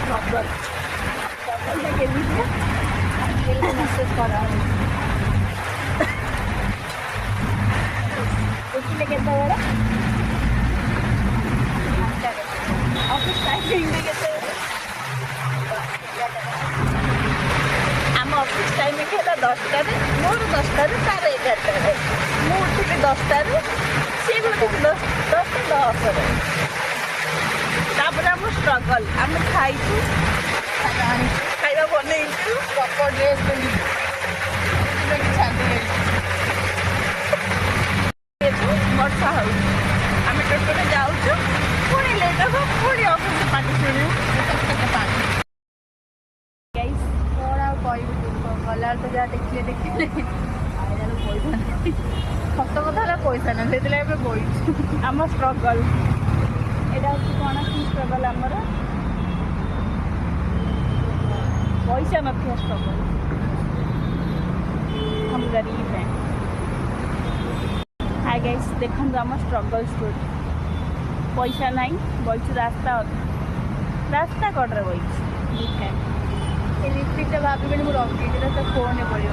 Struggle ଷ୍ଟ୍ରଗଲ୍ଟା କେମିତି message କରାହେଉଛି। ଉଠିଲେ କେତେବେଳେ? ଅଫିସ୍ ଟାଇମିଂଟା କେତେବେଳେ? ଆମ ଅଫିସ୍ ଟାଇମିଂ ହେଲା 10ଟାରେ, ମୋର 10ଟାରୁ ତାର 11ଟାରେ। ମୁଁ ଉଠିଲି 10ଟାରୁ, ସିଏ ବି ଉଠିଲି 10:10ରେ। ତାପରେ ଆମ ଷ୍ଟ୍ରଗଲ୍, ଆମେ ଖାଇଛୁ, ଖାଇବା ବନେଇଛୁ, ପ୍ରପର୍ ଡ୍ରେସ୍ ପିନ୍ଧିଛୁ, ବର୍ଷା ହେଉଛି, ଆମେ ଟୋଟୋରେ ଯାଉଛୁ, ପୁଣି ଲେଟ୍ ହେବ, ପୁଣି ଅଫିସ୍ ପାଟି ଶୁଣିବୁ। କ'ଣ ଆଉ କହିବୁ, ଗଲାବେଳେ ତ ଯାହା ଦେଖିଲେ ଆଇଲାରୁ ପଇସା ନାହିଁ। ସତ କଥା ହେଲା ପଇସା ନାହିଁ, ସେଥିଲାଗି ଏବେ ବଇଛୁ। ଆମ ଷ୍ଟ୍ରଗଲ୍ ଏଇଟା ହେଉଛି କ'ଣ କି ଷ୍ଟ୍ରଗଲ୍ ଆମର? ପଇସା ନଥିବା ଷ୍ଟ୍ରଗଲ୍। हम गरीब हैं। हाय गाइस, देखो आम स्ट्रगल स्टोरी। पैसा नहीं बल्कि रास्ता रास्ता कड़े बल्कि लिपस्टिक भाभी मुझे रखी फोन पड़ो